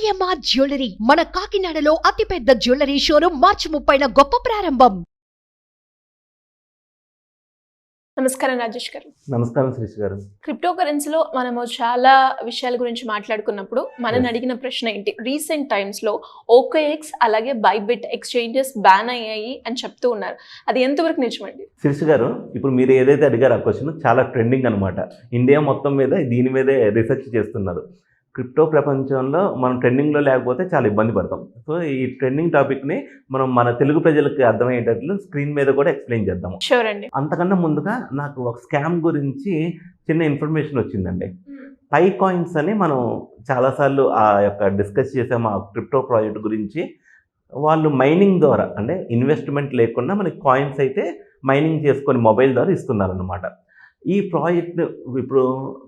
CMR jewellery మన కాకినాడలో అతిపెద్ద జ్యువెలరీ షోరూం మార్చి 30న గొప్ప ప్రారంభం. నమస్కారం రాజేష్ గారు. నమస్కారం శ్రీష్ గారు. క్రిప్టో కరెన్సీలో మనము చాలా విషయాల గురించి మాట్లాడుకున్నప్పుడు మనని అడిగిన ప్రశ్న ఏంటి, రీసెంట్ టైమ్స్లో ఓకేఎక్స్ అలాగే బైబిట్ ఎక్స్చేంజెస్ బ్యాన్ అయ్యాయి అని చెప్తూ ఉన్నారు. అది ఎంతవరకు నిజమండి? శ్రీష్ గారు, ఇప్పుడు మీరు ఏదైతే అడిగారో ఆ క్వశ్చన్ చాలా ట్రెండింగ్ అనమాట. ఇండియా మొత్తం మీద దీని మీదే రీసెర్చ్ చేస్తున్నారు. క్రిప్టో ప్రపంచంలో మనం ట్రెండింగ్లో లేకపోతే చాలా ఇబ్బంది పడతాం. సో ఈ ట్రెండింగ్ టాపిక్ని మనం మన తెలుగు ప్రజలకు అర్థమయ్యేటట్లు స్క్రీన్ మీద కూడా ఎక్స్ప్లెయిన్ చేద్దాము. షూర్ అండి. అంతకన్నా ముందుగా నాకు ఒక స్కామ్ గురించి చిన్న ఇన్ఫర్మేషన్ వచ్చిందండి. పై కాయిన్స్ అని మనం చాలాసార్లు ఆ యొక్క డిస్కస్ చేసాము ఆ క్రిప్టో ప్రాజెక్ట్ గురించి. వాళ్ళు మైనింగ్ ద్వారా అంటే ఇన్వెస్ట్మెంట్ లేకుండా మనకి కాయిన్స్ అయితే మైనింగ్ చేసుకొని మొబైల్ ద్వారా ఇస్తున్నారన్నమాట. ఈ ప్రాజెక్ట్ ఇప్పుడు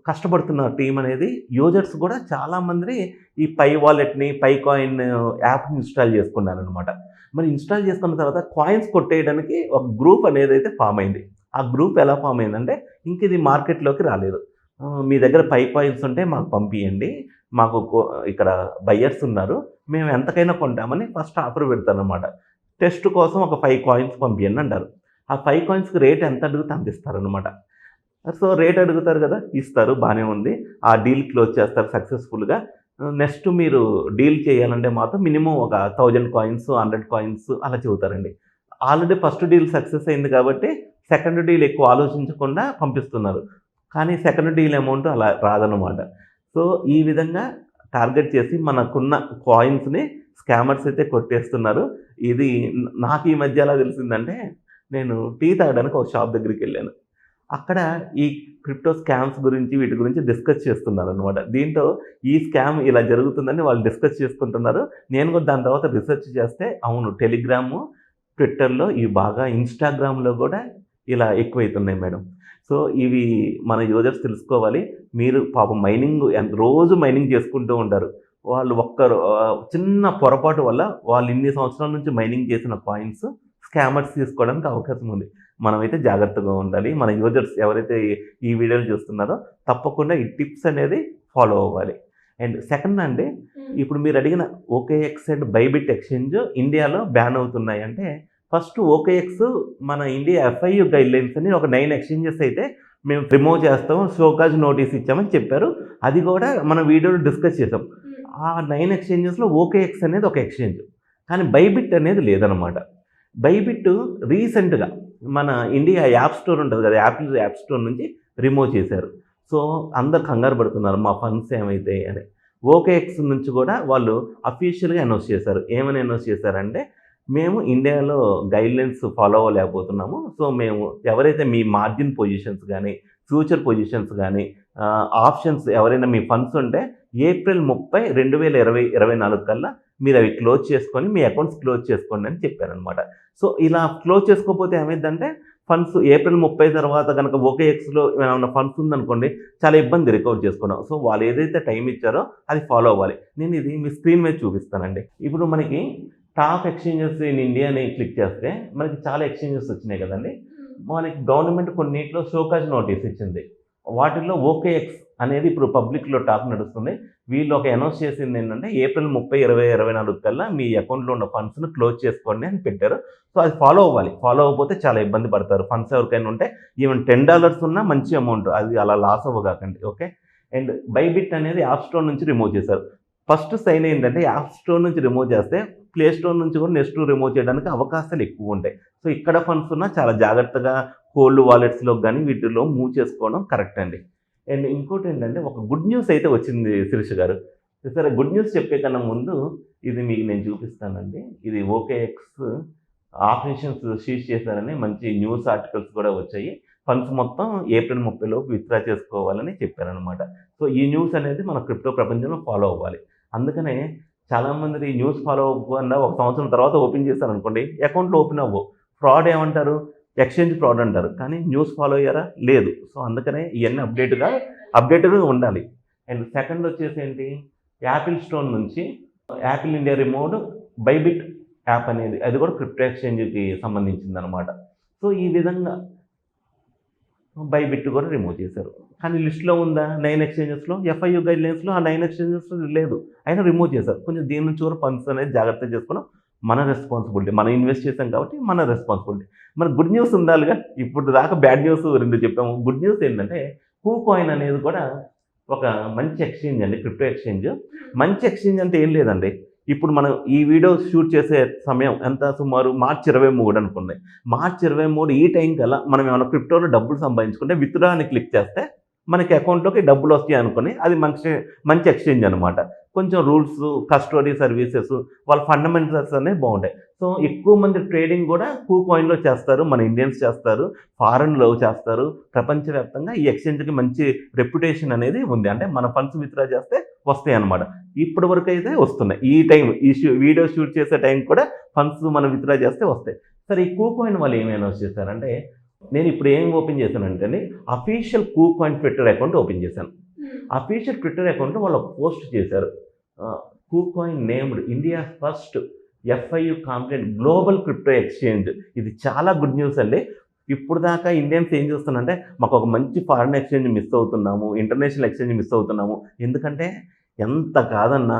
కష్టపడుతున్న టీం అనేది యూజర్స్ కూడా చాలామంది ఈ పై వాలెట్ని పై కాయిన్ యాప్ని ఇన్స్టాల్ చేసుకున్నారనమాట. మరి ఇన్స్టాల్ చేసుకున్న తర్వాత కాయిన్స్ కొట్టేయడానికి ఒక గ్రూప్ అనేది అయితే ఫామ్ అయింది. ఆ గ్రూప్ ఎలా ఫామ్ అయిందంటే, ఇంక ఇది మార్కెట్లోకి రాలేదు. మీ దగ్గర పై కాయిన్స్ ఉంటే మాకు పంపించండి, మాకు ఇక్కడ బయ్యర్స్ ఉన్నారు, మేము ఎంతకైనా కొంటామని ఫస్ట్ ఆఫర్ పెడతారనమాట. టెస్ట్ కోసం ఒక 5 కాయిన్స్ పంపించండి అంటారు. ఆ 5 కాయిన్స్కి రేట్ ఎంత అడిగితే అంత ఇస్తారనమాట. సో రేట్ అడుగుతారు కదా, ఇస్తారు, బాగానే ఉంది. ఆ డీల్ క్లోజ్ చేస్తారు సక్సెస్ఫుల్గా. నెక్స్ట్ మీరు డీల్ చేయాలంటే మాత్రం మినిమం ఒక 1000 కాయిన్స్ 100 కాయిన్స్ అలా చెబుతారండి. ఆల్రెడీ ఫస్ట్ డీల్ సక్సెస్ అయింది కాబట్టి సెకండ్ డీల్ ఎక్కువ ఆలోచించకుండా పంపిస్తున్నారు. కానీ సెకండ్ డీల్ అమౌంట్ అలా రాదనమాట. సో ఈ విధంగా టార్గెట్ చేసి మనకున్న కాయిన్స్ని స్కామర్స్ అయితే కొట్టేస్తున్నారు. ఇది నాకు ఈ మధ్య ఎలా తెలిసిందంటే, నేను టీ తాగడానికి ఒక షాప్ దగ్గరికి వెళ్ళాను. అక్కడ ఈ క్రిప్టో స్కామ్స్ గురించి వీటి గురించి డిస్కస్ చేస్తున్నారు అనమాట. దీంట్లో ఈ స్కామ్ ఇలా జరుగుతుందని వాళ్ళు డిస్కస్ చేసుకుంటున్నారు. నేను కూడా దాని తర్వాత రీసెర్చ్ చేస్తే అవును, టెలిగ్రాము, ట్విట్టర్లో ఇవి బాగా, ఇన్స్టాగ్రామ్లో కూడా ఇలా ఎక్కువైతున్నాయి మేడం. సో ఇవి మన యూజర్స్ తెలుసుకోవాలి. మీరు పాపం మైనింగ్ రోజు మైనింగ్ చేసుకుంటూ ఉంటారు. వాళ్ళు చిన్న పొరపాటు వల్ల వాళ్ళు ఇన్ని సంవత్సరాల నుంచి మైనింగ్ చేసిన కాయిన్స్ స్కామర్స్ తీసుకోవడానికి అవకాశం ఉంది. మనమైతే జాగ్రత్తగా ఉండాలి. మన యూజర్స్ ఎవరైతే ఈ వీడియోలు చూస్తున్నారో తప్పకుండా ఈ టిప్స్ అనేది ఫాలో అవ్వాలి. అండ్ సెకండ్ అండి, ఇప్పుడు మీరు అడిగిన ఓకేఎక్స్ అండ్ బైబిట్ ఎక్స్చేంజ్ ఇండియాలో బ్యాన్ అవుతున్నాయి అంటే, ఫస్ట్ ఓకేఎక్స్ మన ఇండియా FIU గైడ్లైన్స్ అని ఒక 9 ఎక్స్చేంజెస్ అయితే మేము రిమూవ్ చేస్తాం, షోకాజ్ నోటీస్ ఇచ్చామని చెప్పారు. అది కూడా మన వీడియోలో డిస్కస్ చేసాం. ఆ 9 ఎక్స్చేంజెస్లో ఓకేఎక్స్ అనేది ఒక ఎక్స్చేంజ్, కానీ బైబిట్ అనేది లేదనమాట. బైబిట్ రీసెంట్గా మన ఇండియా యాప్ స్టోర్ ఉంటుంది కదా, యాపిల్ యాప్ స్టోర్ నుంచి రిమూవ్ చేశారు. సో అందరు కంగారు పడుతున్నారు మా ఫండ్స్ ఏమైతాయి అని. ఓకేఎక్స్ నుంచి కూడా వాళ్ళు అఫీషియల్గా అనౌన్స్ చేశారు. ఏమని అనౌన్స్ చేశారంటే, మేము ఇండియాలో గైడ్లైన్స్ ఫాలో అవ్వలేకపోతున్నాము. సో మేము ఎవరైతే మీ మార్జిన్ పొజిషన్స్ కానీ ఫ్యూచర్ పొజిషన్స్ కానీ ఆప్షన్స్ ఎవరైనా మీ ఫండ్స్ ఉంటే ఏప్రిల్ 30, 2024 కల్లా మీరు అవి క్లోజ్ చేసుకొని మీ అకౌంట్స్ క్లోజ్ చేసుకోండి అని చెప్పారనమాట. సో ఇలా క్లోజ్ చేసుకోకపోతే ఏమైందంటే, ఫండ్స్ ఏప్రిల్ 30 తర్వాత కనుక ఓకేఎక్స్లో ఏమైనా ఫండ్స్ ఉందనుకోండి, చాలా ఇబ్బంది రికవర్ చేసుకున్నాం. సో వాళ్ళు ఏదైతే టైం ఇచ్చారో అది ఫాలో అవ్వాలి. నేను ఇది మీ స్క్రీన్ మీద చూపిస్తానండి. ఇప్పుడు మనకి టాప్ ఎక్స్చేంజెస్ ఇన్ ఇండియా అని క్లిక్ చేస్తే మనకి చాలా ఎక్స్చేంజెస్ వచ్చినాయి కదండి. మనకి గవర్నమెంట్ కొన్నిట్లో షోకాజ్ నోటీస్ ఇచ్చింది. వాటిల్లో ఓకేఎక్స్ అనేది ఇప్పుడు పబ్లిక్లో టాప్ నడుస్తుంది. వీళ్ళు ఒక అనౌన్స్ చేసింది ఏంటంటే, ఏప్రిల్ 30, 2024 కల్లా మీ అకౌంట్లో ఉన్న ఫండ్స్ను క్లోజ్ చేసుకోండి అని పెట్టారు. సో అది ఫాలో అవ్వాలి. ఫాలో అవ్వకపోతే చాలా ఇబ్బంది పడతారు. ఫండ్స్ ఎవరికైనా ఉంటే ఈవెన్ $10 ఉన్నా మంచి అమౌంట్, అది అలా లాస్ అవ్వకండి. ఓకే. అండ్ బైబిట్ అనేది యాప్ స్టోర్ నుంచి రిమూవ్ చేశారు. ఫస్ట్ సైన్ ఏంటంటే, యాప్ స్టోర్ నుంచి రిమూవ్ చేస్తే ప్లే స్టోర్ నుంచి కూడా నెక్స్ట్ రిమూవ్ చేయడానికి అవకాశాలు ఎక్కువ ఉంటాయి. సో ఇక్కడ ఫండ్స్ ఉన్నా చాలా జాగ్రత్తగా కోల్డ్ వాలెట్స్లో కానీ వీటిలో మూవ్ చేసుకోవడం కరెక్ట్ అండి. అండ్ ఇంకోటి ఏంటంటే, ఒక గుడ్ న్యూస్ అయితే వచ్చింది శిరీష్ గారు. సరే, గుడ్ న్యూస్ చెప్పే కన్నా ముందు ఇది మీకు నేను చూపిస్తానండి. ఇది ఓకేఎక్స్ ఆపరేషన్స్ సీజ్ చేశారని మంచి న్యూస్ ఆర్టికల్స్ కూడా వచ్చాయి. ఫండ్స్ మొత్తం ఏప్రిల్ 30 లోపు విత్డ్రా చేసుకోవాలని చెప్పారనమాట. సో ఈ న్యూస్ అనేది మన క్రిప్టో ప్రపంచంలో ఫాలో అవ్వాలి. అందుకనే చాలామంది ఈ న్యూస్ ఫాలో అవ్వకుండా 1 సంవత్సరం తర్వాత ఓపెన్ చేశారనుకోండి, అకౌంట్లో ఓపెన్ అవ్వవు. ఫ్రాడ్ ఏమంటారు, ఎక్స్చేంజ్ ఫ్రాడ్ అంటారు. కానీ న్యూస్ ఫాలో అయ్యారా, లేదు. సో అందుకనే ఇవన్నీ అప్డేట్గా ఉండాలి. అండ్ సెకండ్ వచ్చేసి ఏంటి, యాపిల్ స్టోర్ నుంచి Apple India remote Bybit app అనేది, అది కూడా క్రిప్టో ఎక్స్చేంజ్కి సంబంధించింది అనమాట. సో ఈ విధంగా బైబిట్ కూడా రిమూవ్ చేశారు. కానీ లిస్ట్లో ఉందా 9 ఎక్స్చేంజెస్లో? FIU గైడ్లైన్స్లో ఆ 9 ఎక్స్చేంజెస్లో లేదు, అయినా రిమూవ్ చేశారు. కొంచెం దీని నుంచి కూడా ఫండ్స్ అనేది జాగ్రత్త చేసుకోవడం మన రెస్పాన్సిబిలిటీ. మనం ఇన్వెస్ట్ చేసాం కాబట్టి మన రెస్పాన్సిబిలిటీ. మన గుడ్ న్యూస్ ఉండాలిగా. ఇప్పుడు దాకా బ్యాడ్ న్యూస్ 2 చెప్పాము. గుడ్ న్యూస్ ఏంటంటే KuCoin అనేది కూడా ఒక మంచి ఎక్స్చేంజ్ అండి, క్రిప్టో ఎక్స్చేంజ్. మంచి ఎక్స్చేంజ్ అంటే ఏం లేదండి, ఇప్పుడు మనం ఈ వీడియో షూట్ చేసే సమయం ఎంత, సుమారు మార్చి 23 అనుకుంది. మార్చి 23 ఈ టైం కల్లా మనం ఏమైనా క్రిప్టోలో డబ్బులు సంపాదించుకుంటే విత్డ్రా అని క్లిక్ చేస్తే మనకి అకౌంట్లోకి డబ్బులు వస్తాయి అనుకుని, అది మంచి ఎక్స్చేంజ్ అనమాట. కొంచెం రూల్స్, కస్టడీ సర్వీసెస్, వాళ్ళ ఫండమెంటల్స్ అనేవి బాగుంటాయి. సో ఎక్కువ మంది ట్రేడింగ్ కూడా KuCoinలో చేస్తారు, మన ఇండియన్స్ చేస్తారు, ఫారెన్లో చేస్తారు. ప్రపంచవ్యాప్తంగా ఈ ఎక్స్చేంజ్కి మంచి రెప్యుటేషన్ అనేది ఉంది. అంటే మన ఫండ్స్ విత్డ్రా చేస్తే వస్తాయి అనమాట. ఇప్పటి వరకు అయితే వస్తున్నాయి. ఈ టైం ఈ వీడియో షూట్ చేసే టైం కూడా ఫండ్స్ మనం విత్డ్రా చేస్తే వస్తాయి. సరే, ఈ KuCoin వాళ్ళు ఏమి అనౌన్స్ చేశారంటే, నేను ఇప్పుడు ఏం ఓపెన్ చేశానంటే official KuCoin Twitter account open చేశాను. అఫీషియల్ ట్విట్టర్ అకౌంట్లో వాళ్ళు ఒక పోస్ట్ చేశారు. KuCoin named India first FIU complaint global crypto exchange. ఇది చాలా గుడ్ న్యూస్ అండి. ఇప్పుడు దాకా ఇండియన్స్ ఏం చేస్తున్నారంటే, మాకు ఒక మంచి ఫారిన్ ఎక్స్చేంజ్ మిస్ అవుతున్నాము, ఇంటర్నేషనల్ ఎక్స్చేంజ్ మిస్ అవుతున్నాము. ఎందుకంటే ఎంత కాదన్నా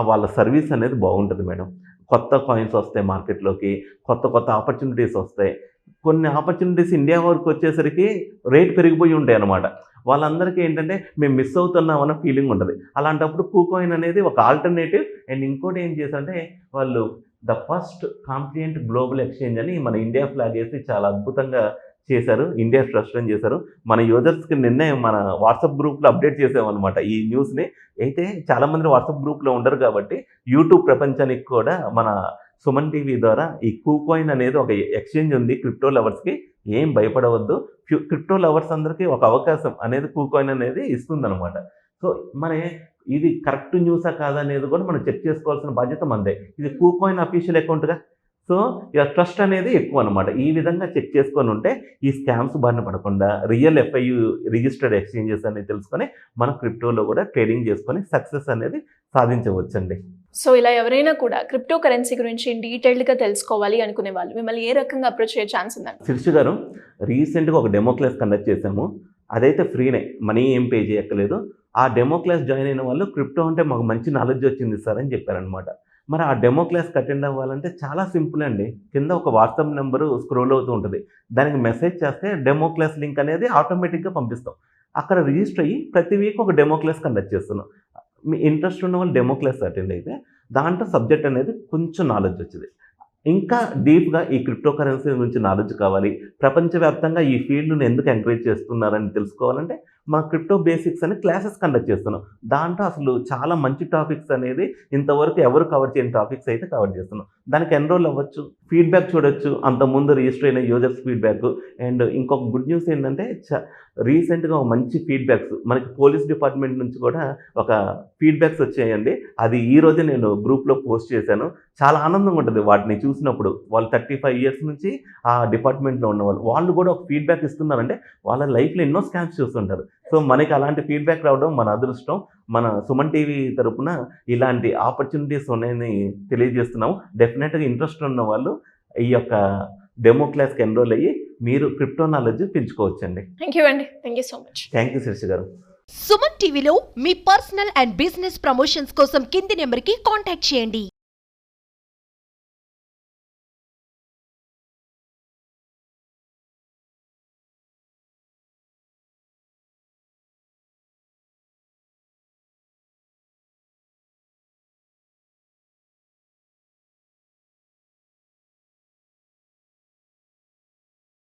వాళ్ళ సర్వీస్ అనేది బాగుంటుంది మేడం. కొత్త కాయిన్స్ వస్తాయి మార్కెట్లోకి, కొత్త ఆపర్చునిటీస్ వస్తాయి. కొన్ని ఆపర్చునిటీస్ ఇండియా వరకు వచ్చేసరికి రేట్ పెరిగిపోయి ఉంటాయి అన్నమాట. వాళ్ళందరికీ ఏంటంటే మేము మిస్ అవుతున్నాం అన్న ఫీలింగ్ ఉంటుంది. అలాంటప్పుడు KuCoin అనేది ఒక ఆల్టర్నేటివ్. అండ్ ఇంకోటి ఏం చేశారంటే, వాళ్ళు ద ఫస్ట్ కాంప్లియంట్ గ్లోబల్ ఎక్స్చేంజ్ అని మన ఇండియా ఫ్లాగ్ వేసి చాలా అద్భుతంగా చేశారు. ఇండియా ట్రస్ట్ అని చేశారు. మన యూజర్స్కి నిన్నే మన వాట్సాప్ గ్రూప్లో అప్డేట్ చేసామన్నమాట ఈ న్యూస్ని. అయితే చాలామంది వాట్సాప్ గ్రూప్లో ఉండరు కాబట్టి యూట్యూబ్ ప్రపంచానికి కూడా మన సుమన్ టీవీ ద్వారా ఈ KuCoin అనేది ఒక ఎక్స్చేంజ్ ఉంది. క్రిప్టో లవర్స్కి ఏం భయపడవద్దు. క్రిప్టో లవర్స్ అందరికీ ఒక అవకాశం అనేది KuCoin అనేది ఇస్తుందన్నమాట. సో ఇది కరెక్ట్ న్యూసా కాదా అనేది కూడా మనం చెక్ చేసుకోవాల్సిన బాధ్యత మనదే. ఇది KuCoin అఫీషియల్ అకౌంట్గా, సో ఇక ట్రస్ట్ అనేది ఎక్కువ అనమాట. ఈ విధంగా చెక్ చేసుకొని ఉంటే ఈ స్కామ్స్ బారిన పడకుండా రియల్ FIU రిజిస్టర్డ్ ఎక్స్చేంజెస్ అనేది తెలుసుకొని మన క్రిప్టోలో కూడా ట్రేడింగ్ చేసుకొని సక్సెస్ అనేది సాధించవచ్చండి. సో ఇలా ఎవరైనా కూడా క్రిప్టో కరెన్సీ గురించి డీటెయిల్డ్గా తెలుసుకోవాలి అనుకునే వాళ్ళు మిమ్మల్ని ఏ రకంగా అప్రోచ్ అయ్యే ఛాన్స్ ఉందండి? శిరీష గారు, రీసెంట్గా ఒక డెమో క్లాస్ కండక్ట్ చేశాము. అదైతే ఫ్రీనే, మనీ ఏం పే చేయక్కలేదు. ఆ డెమో క్లాస్ జాయిన్ అయిన వాళ్ళు క్రిప్టో అంటే మాకు మంచి నాలెడ్జ్ వచ్చింది సార్ అని చెప్పారనమాట. మరి ఆ డెమో క్లాస్కి అటెండ్ అవ్వాలంటే చాలా సింపుల్ అండి. కింద ఒక వాట్సాప్ నెంబరు స్క్రోల్ అవుతూ ఉంటుంది. దానికి మెసేజ్ చేస్తే డెమో క్లాస్ లింక్ అనేది ఆటోమేటిక్గా పంపిస్తాం. అక్కడ రిజిస్టర్ అయ్యి ప్రతి వీక్ ఒక డెమో క్లాస్ కండక్ట్ చేస్తున్నాం. మీ ఇంట్రెస్ట్ ఉన్న వాళ్ళు డెమో క్లాస్ అటెండ్ అయితే దాంట్లో సబ్జెక్ట్ అనేది కొంచెం నాలెడ్జ్ వచ్చింది. ఇంకా డీప్గా ఈ క్రిప్టో కరెన్సీ గురించి నాలెడ్జ్ కావాలి, ప్రపంచవ్యాప్తంగా ఈ ఫీల్డ్ను ఎందుకు ఎంకరేజ్ చేస్తున్నారని తెలుసుకోవాలంటే మా క్రిప్టో బేసిక్స్ అని క్లాసెస్ కండక్ట్ చేస్తున్నాం. దాంట్లో అసలు చాలా మంచి టాపిక్స్ అనేది ఇంతవరకు ఎవరు కవర్ చేయని టాపిక్స్ అయితే కవర్ చేస్తున్నాం. దానికి ఎన్రోల్ అవ్వచ్చు, ఫీడ్బ్యాక్ చూడొచ్చు, అంతకుముందు రిజిస్టర్ అయిన యూజర్స్ ఫీడ్బ్యాక్. అండ్ ఇంకొక గుడ్ న్యూస్ ఏంటంటే, రీసెంట్గా మంచి ఫీడ్బ్యాక్స్ మనకి పోలీస్ డిపార్ట్మెంట్ నుంచి కూడా ఒక ఫీడ్బ్యాక్స్ వచ్చాయండి. అది ఈ రోజే నేను గ్రూప్లో పోస్ట్ చేశాను. చాలా ఆనందంగా ఉంటుంది వాటిని చూసినప్పుడు. వాళ్ళు 35 years నుంచి ఆ డిపార్ట్మెంట్లో ఉన్నవాళ్ళు, వాళ్ళు కూడా ఒక ఫీడ్బ్యాక్ ఇస్తున్నారంటే వాళ్ళ లైఫ్లో ఎన్నో స్కామ్స్ చూస్తుంటారు. సో మనకి అలాంటి ఫీడ్బ్యాక్ రావడం మన అదృష్టం. మన సుమన్ టీవీ తరపున ఇలాంటి ఆపర్చునిటీస్ ఉన్నాయని తెలియజేస్తున్నాము. డెఫినెట్గా ఇంట్రెస్ట్ ఉన్న వాళ్ళు ఈ యొక్క డెమో క్లాస్కి ఎన్రోల్ అయ్యి మీరు క్రిప్టో నాలెడ్జ్ పెంచుకోవచ్చండి. థ్యాంక్ యూ అండి. Thank you so much. Thank you Shirisha గారు. సుమన్ టీవీలో మీ పర్సనల్ అండ్ బిజినెస్ ప్రమోషన్స్ కోసం కింది నెంబర్కి కాంటాక్ట్ చేయండి.